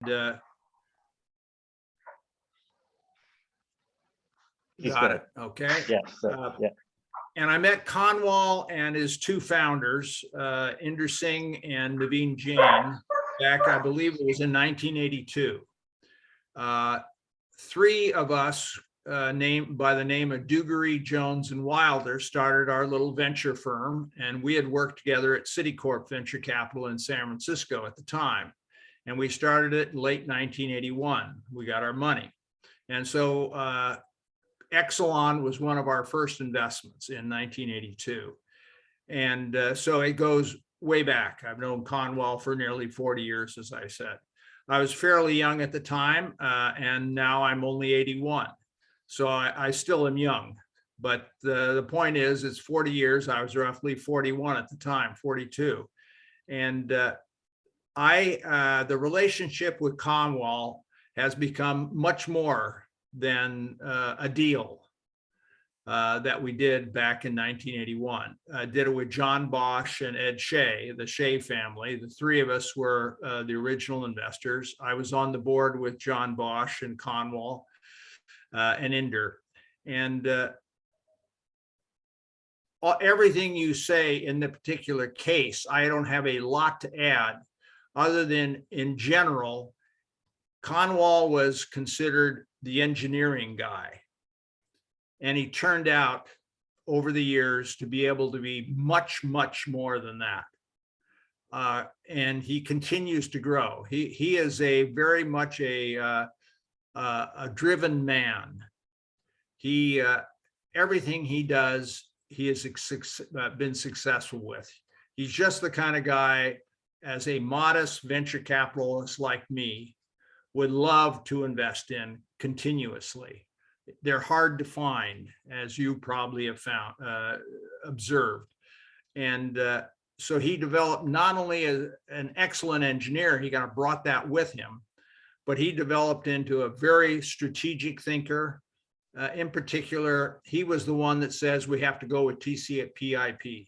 uh, Please got go it. Okay. Yeah, so, Uh, yeah. And I met Kanwal and his two founders, Inder Singh and Naveen Jain, back, I believe it was in 1982. Three of us, named by the name of Dougery, Jones, and Wilder, started our little venture firm, and we had worked together at Citicorp Venture Capital in San Francisco at the time. And we started it in late 1981. We got our money. And so Exelon was one of our first investments in 1982. And so it goes way back. I've known Kanwal for nearly 40 years, as I said. I was fairly young at the time, and now I'm only 81. So I still am young. But the point is, it's 40 years. I was roughly 41 at the time, 42. And the relationship with Kanwal has become much more than a deal that we did back in 1981. I did it with John Bosch and Ed Shea, the Shea family. The three of us were the original investors. I was on the board with John Bosch and Kanwal and Inder. And everything you say in the particular case, I don't have a lot to add, other than in general, Kanwal was considered the engineering guy. And he turned out over the years to be able to be much, much more than that. And he continues to grow. He is a very much a driven man. Everything he does, he has been successful with. He's just the kind of guy, as a modest venture capitalist like me, would love to invest in continuously. They're hard to find, as you probably have found, observed. And so he developed not only an excellent engineer, he kind of brought that with him, but he developed into a very strategic thinker. In particular, he was the one that says we have to go with TC at PIP.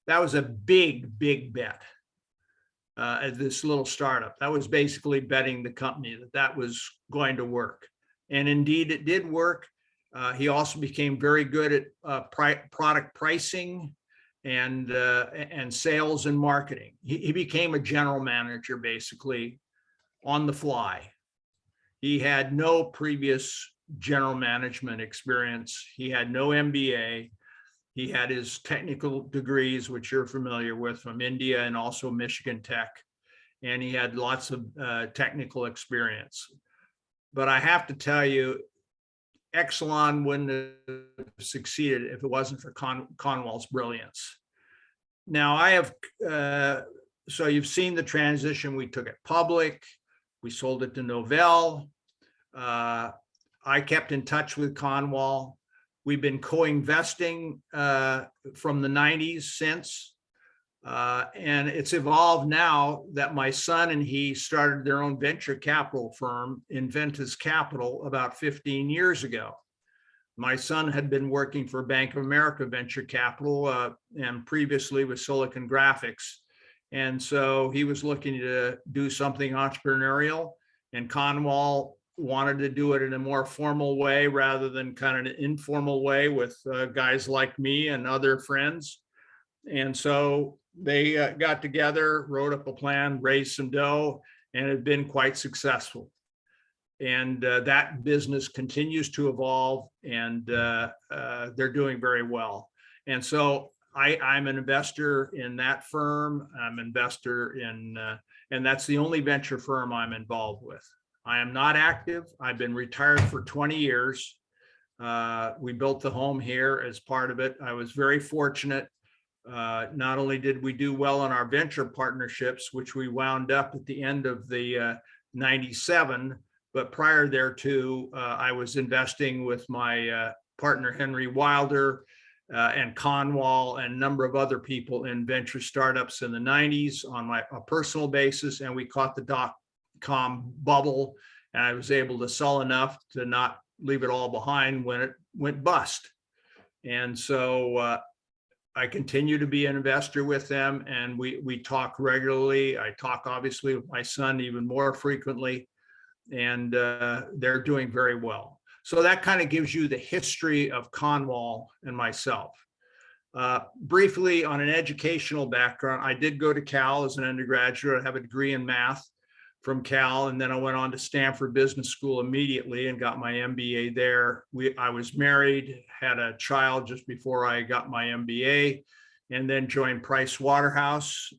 That was a big, big bet. At this little startup. That was basically betting the company that was going to work. And indeed, it did work. He also became very good at product pricing and sales and marketing. He became a general manager, basically, on the fly. He had no previous general management experience. He had no MBA. He had his technical degrees, which you're familiar with, from India and also Michigan Tech. And he had lots of technical experience. But I have to tell you, Exelon wouldn't have succeeded if it wasn't for Kanwal's brilliance. Now so you've seen the transition. We took it public. We sold it to Novell. I kept in touch with Kanwal. We've been co-investing from the 90s since, and it's evolved now that my son and he started their own venture capital firm, Inventus Capital, about 15 years ago. My son had been working for Bank of America Venture Capital and previously with Silicon Graphics. And so he was looking to do something entrepreneurial, and Kanwal wanted to do it in a more formal way rather than kind of an informal way with guys like me and other friends. And so they got together, wrote up a plan, raised some dough, and have been quite successful. And that business continues to evolve, and they're doing very well. And so I'm an investor in that firm. I'm an investor in, and that's the only venture firm I'm involved with. I am not active. I've been retired for 20 years. We built the home here as part of it. I was very fortunate. Not only did we do well in our venture partnerships, which we wound up at the end of the 97, but prior thereto, I was investing with my partner, Henry Wilder, and Kanwal and a number of other people in venture startups in the 90s on a personal basis. And we caught the dot-com bubble, and I was able to sell enough to not leave it all behind when it went bust. And so I continue to be an investor with them, and we talk regularly. I talk obviously with my son even more frequently, and they're doing very well. So that kind of gives you the history of Kanwal and myself. Briefly on an educational background, I did go to Cal as an undergraduate. I have a degree in math from Cal, and then I went on to Stanford Business School immediately and got my MBA there. I was married, had a child just before I got my MBA, and then joined Price Waterhouse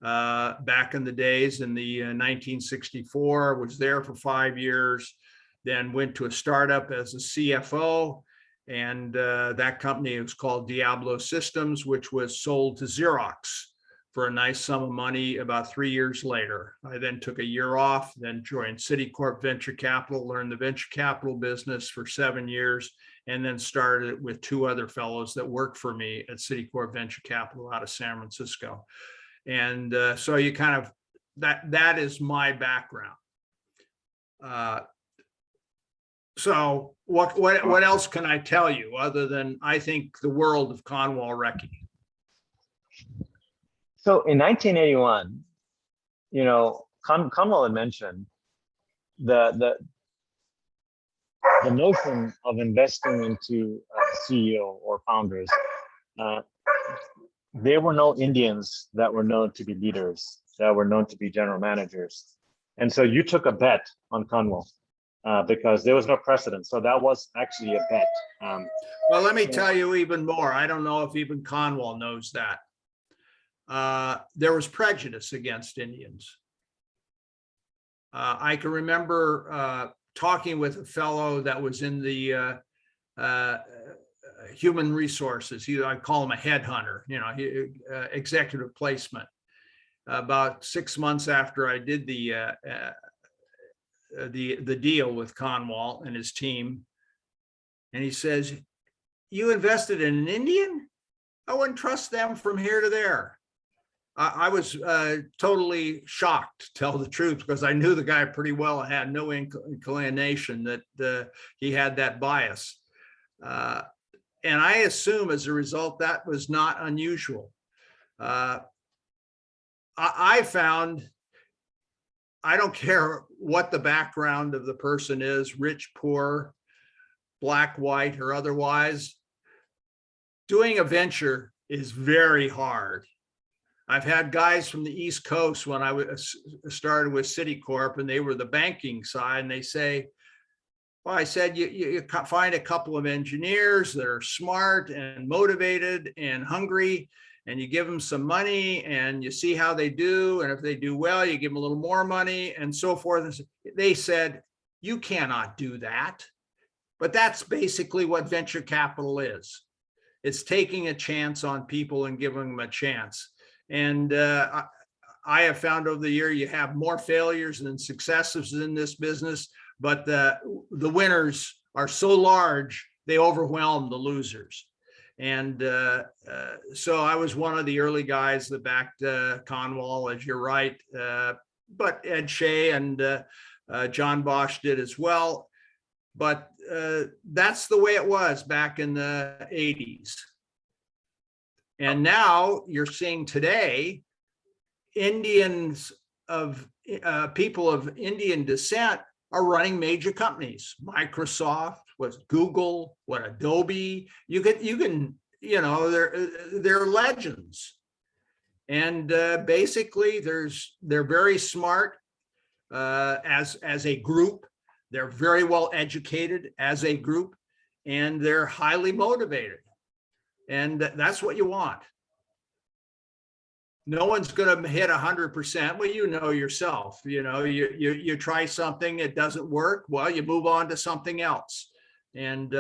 back in the days in the 1964. Was there for 5 years, then went to a startup as a CFO, and that company was called Diablo Systems, which was sold to Xerox for a nice sum of money about 3 years later. I then took a year off, then joined Citicorp Venture Capital, learned the venture capital business for 7 years, and then started with two other fellows that worked for me at Citicorp Venture Capital out of San Francisco. And so you kind of, that is my background. So what else can I tell you other than I think the world of Kanwal Recce? So in 1981, Kanwal had mentioned the notion of investing into a CEO or founders. There were no Indians that were known to be leaders, that were known to be general managers. And so you took a bet on Kanwal because there was no precedent. So that was actually a bet. Well, let me tell you even more. I don't know if even Kanwal knows that. There was prejudice against Indians. I can remember talking with a fellow that was in the human resources. I call him a headhunter, executive placement. About 6 months after I did the deal with Kanwal and his team, and he says, "You invested in an Indian? I wouldn't trust them from here to there." I was totally shocked, to tell the truth, because I knew the guy pretty well. I had no inclination that he had that bias. And I assume as a result, that was not unusual. I found, I don't care what the background of the person is, rich, poor, black, white, or otherwise, doing a venture is very hard. I've had guys from the East Coast when I started with Citicorp, and they were the banking side, and they say, well, I said, you find a couple of engineers that are smart and motivated and hungry, and you give them some money and you see how they do. And if they do well, you give them a little more money and so forth. They said, you cannot do that. But that's basically what venture capital is. It's taking a chance on people and giving them a chance. And I have found over the year, you have more failures than successes in this business, but the winners are so large, they overwhelm the losers. And so I was one of the early guys that backed Kanwal, as you're right, but Ed Shea and John Bosch did as well. But that's the way it was back in the 80s. And now you're seeing today, Indians of people of Indian descent are running major companies. Microsoft, what Google, what Adobe. You can, they're legends. And basically, they're very smart as a group. They're very well educated as a group, and they're highly motivated. And that's what you want. No one's going to hit 100%. Well, you know yourself, you try something, it doesn't work. Well, you move on to something else. And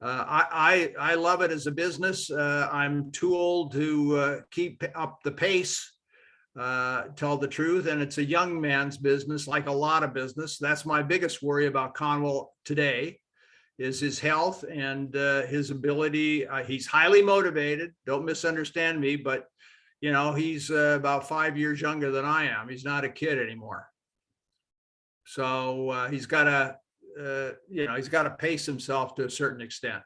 I love it as a business. I'm too old to keep up the pace, tell the truth. And it's a young man's business, like a lot of business. That's my biggest worry about Kanwal today, is his health and his ability. He's highly motivated. Don't misunderstand me, but he's about 5 years younger than I am. He's not a kid anymore. So he's got to pace himself to a certain extent.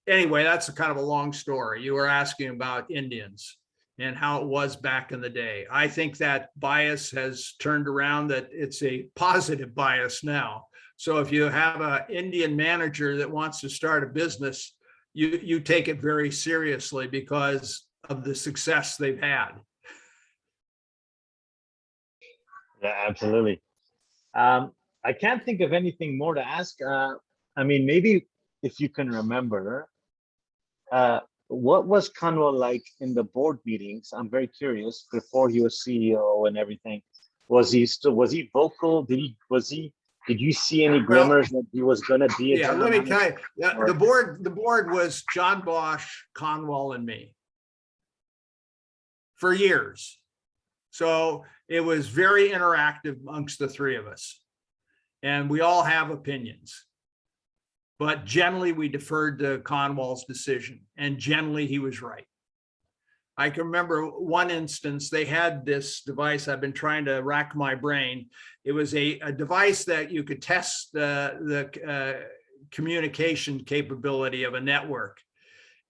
anyway, that's a kind of a long story. You were asking about Indians and how it was back in the day. I think that bias has turned around, that it's a positive bias now. So if you have an Indian manager that wants to start a business, you take it very seriously because of the success they've had. Yeah, absolutely. I can't think of anything more to ask. I mean, maybe if you can remember, what was Kanwal like in the board meetings? I'm very curious. Before he was CEO and everything, was he vocal? Did you see any Well, glimmers that he was going to be a yeah, general let me manager? tell you, the board was John Bosch, Conwell, and me for years. So it was very interactive amongst the three of us. And we all have opinions. But generally, we deferred to Conwell's decision. And generally, he was right. I can remember one instance, they had this device. I've been trying to rack my brain. It was a device that you could test the communication capability of a network.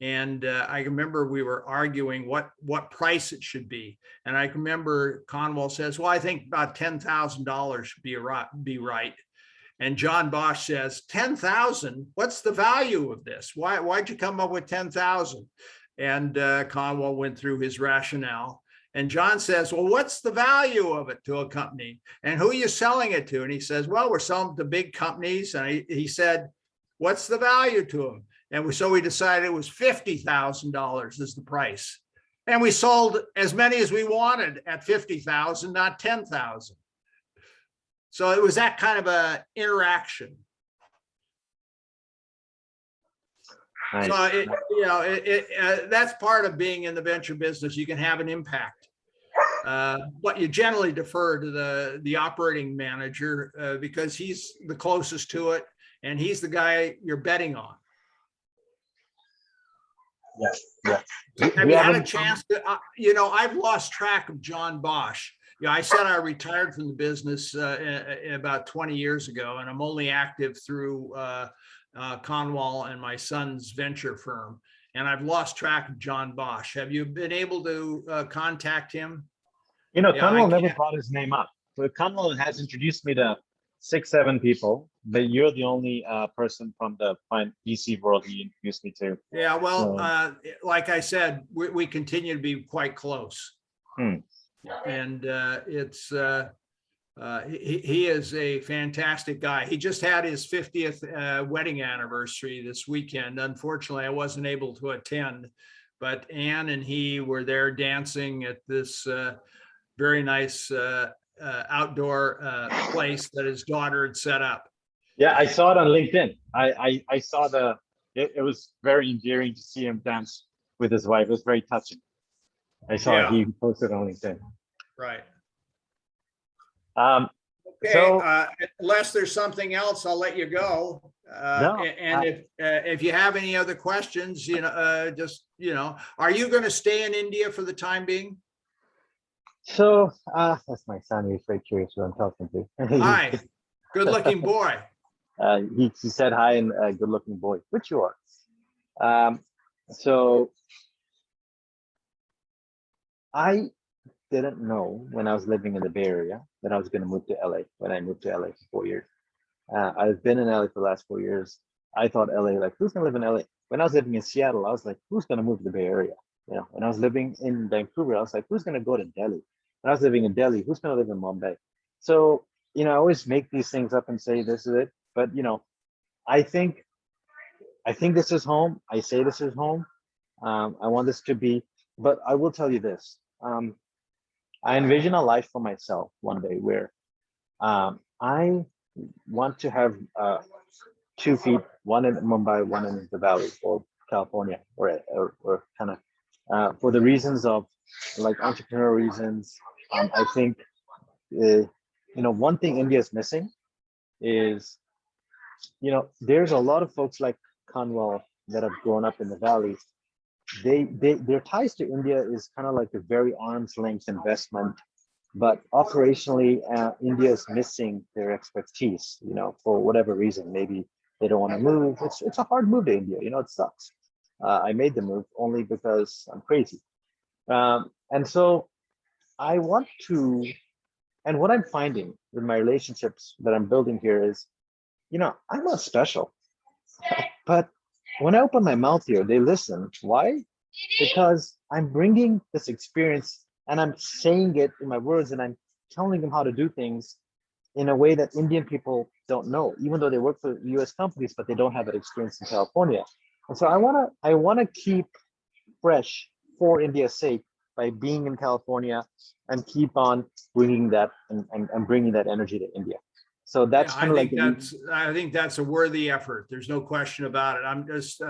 And I remember we were arguing what price it should be. And I remember Conwell says, well, I think about $10,000 should be right. And John Bosch says, 10,000, what's the value of this? Why'd you come up with 10,000? And Conwell went through his rationale. And John says, well, what's the value of it to a company? And who are you selling it to? And he says, well, we're selling to big companies. And he said, what's the value to them? And so we decided it was $50,000 is the price. And we sold as many as we wanted at 50,000, not 10,000. So it was that kind of a interaction. Nice. So that's part of being in the venture business. You can have an impact, but you generally defer to the operating manager because he's the closest to it, and he's the guy you're betting on. Yeah. Have you had a chance to? I've lost track of John Bosch. I said I retired from the business about 20 years ago, and I'm only active through Kanwal and my son's venture firm. And I've lost track of John Bosch. Have you been able to contact him? Kanwal never brought his name up. So Kanwal has introduced me to 6-7 people, but you're the only person from the VC world he introduced me to. Yeah, well, like I said, we continue to be quite close. And he is a fantastic guy. He just had his 50th wedding anniversary this weekend. Unfortunately, I wasn't able to attend, but Ann and he were there dancing at this very nice outdoor place that his daughter had set up. Yeah, I saw it on LinkedIn. I saw it was very endearing to see him dance with his wife. It was very touching. I saw it. He posted on LinkedIn. Right. Okay. So unless there's something else, I'll let you go. No, if you have any other questions, are you going to stay in India for the time being? So that's my son. He's very curious who I'm talking to. Hi, good-looking boy. He said hi and good-looking boy, which you are. So I didn't know when I was living in the Bay Area that I was going to move to LA when I moved to LA for 4 years. I've been in LA for the last 4 years. I thought LA, like, who's going to live in LA? When I was living in Seattle, I was like, who's going to move to the Bay Area? When I was living in Vancouver, I was like, who's going to go to Delhi? When I was living in Delhi, who's going to live in Mumbai? So, I always make these things up and say this is it. But, I think this is home. I say this is home. I want this to be, but I will tell you this. I envision a life for myself one day where I want to have 2 feet, one in Mumbai, one in the Valley or California, or kind of for the reasons of like entrepreneurial reasons. I think one thing India is missing is there's a lot of folks like Kanwal that have grown up in the Valley. Their ties to India is kind of like a very arm's length investment, but operationally, India is missing their expertise. For whatever reason, maybe they don't want to move. It's a hard move to India. It sucks. I made the move only because I'm crazy. And so I want to, and what I'm finding with my relationships that I'm building here is, I'm not special, but when I open my mouth here, they listen. Why? Because I'm bringing this experience and I'm saying it in my words and I'm telling them how to do things in a way that Indian people don't know, even though they work for US companies, but they don't have that experience in California. And so I wanna keep fresh for India's sake by being in California and keep on bringing that and bringing that energy to India. So Yeah, that's kind of like I think that's a worthy effort. There's no question about it. I'm just,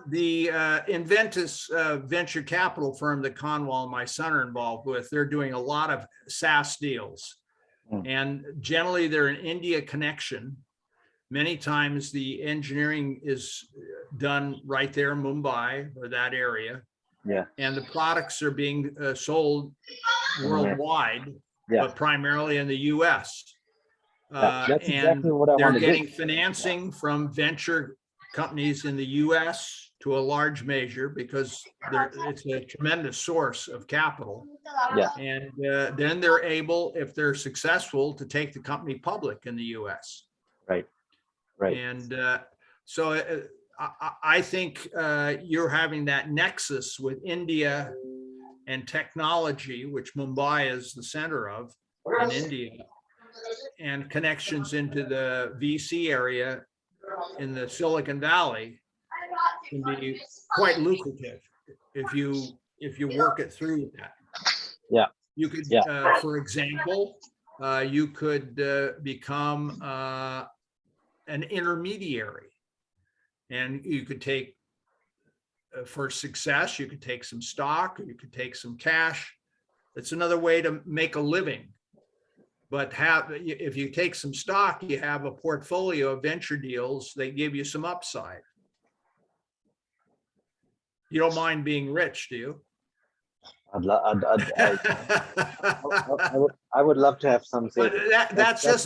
the Inventus venture capital firm that Kanwal and my son are involved with, they're doing a lot of SaaS deals. And generally they're an India connection. Many times the engineering is done right there in Mumbai or that area. Yeah. And the products are being sold worldwide, but primarily in the US. That's exactly what I they're want to getting do. financing from venture companies in the US to a large measure because it's a tremendous source of capital. Yeah. And then they're able, if they're successful, to take the company public in the US. Right. Right. And so I think you're having that nexus with India and technology, which Mumbai is the center of in India, and connections into the VC area in the Silicon Valley can be quite lucrative if you work it through that. Yeah. You could, for example, you could become an intermediary, and you could take for success, you could take some stock, or you could take some cash. It's another way to make a living. But if you take some stock, you have a portfolio of venture deals, they give you some upside. You don't mind being rich, do you? I would love to have some savings. That's just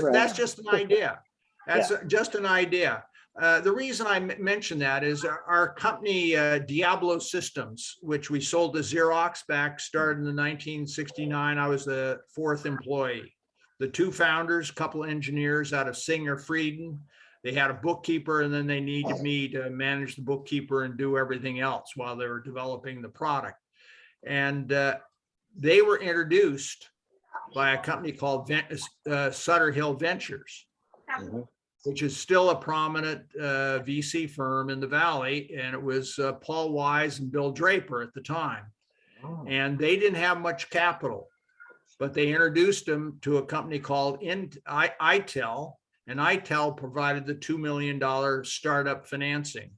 an idea. That's just an idea. The reason I mention that is our company, Diablo Systems, which we sold to Xerox back, started in 1969. I was the fourth employee. The two founders, couple of engineers out of Singer Frieden. They had a bookkeeper, and then they needed me to manage the bookkeeper and do everything else while they were developing the product. And they were introduced by a company called Sutter Hill Ventures, which is still a prominent VC firm in the Valley. And it was Paul Wise and Bill Draper at the time. And they didn't have much capital, but they introduced them to a company called ITEL, and ITEL provided the $2 million startup financing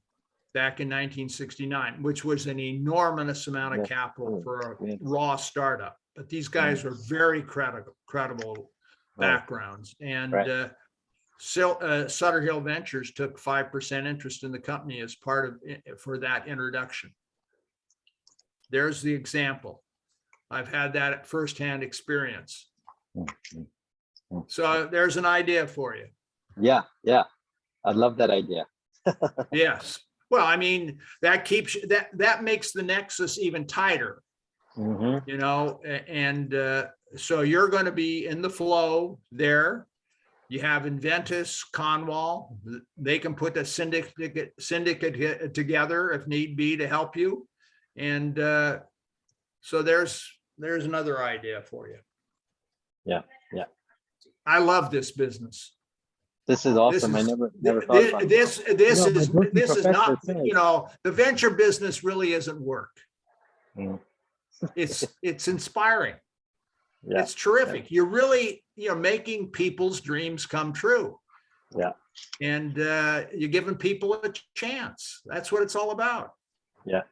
back in 1969, which was an enormous amount of capital for a raw startup. But these guys were very credible backgrounds. And Sutter Hill Ventures took 5% interest in the company as part of for that introduction. There's the example. I've had that firsthand experience. So there's an idea for you. Yeah. I love that idea. Yes. Well, I mean, that keeps that makes the nexus even tighter, and so you're going to be in the flow there. You have Inventus, Kanwal. They can put a syndicate together if need be to help you. And so there's another idea for you. Yeah. I love this business. This is awesome. I never thought about this is not, says. The venture business really isn't work. It's inspiring. Yeah. It's terrific. You're really, making people's dreams come true. Yeah. And you're giving people a chance. That's what it's all about. Yeah.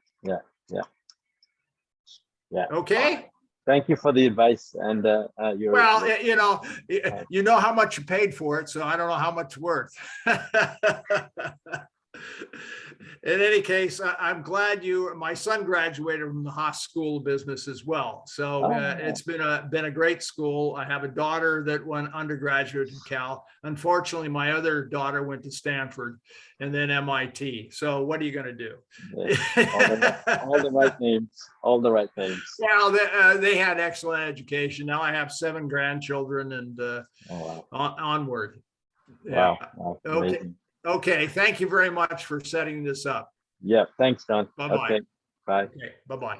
Okay. Thank you for the advice. And you know how much you paid for it, so I don't know how much worth. In any case, I'm glad my son graduated from the Haas School of Business as well. So Oh, it's been a great school. I have a daughter that went undergraduate at Cal. Unfortunately, my other daughter went to Stanford and then MIT. So what are you going to do? yeah. All the right names, all the right names. Well, they had excellent education. Now I have 7 grandchildren and Oh, wow. onward. Wow. Yeah. Wow. Okay. Amazing. Okay. Thank you very much for setting this up. Yeah. Thanks, Don. Bye-bye. Okay. Bye. Okay. Bye-bye.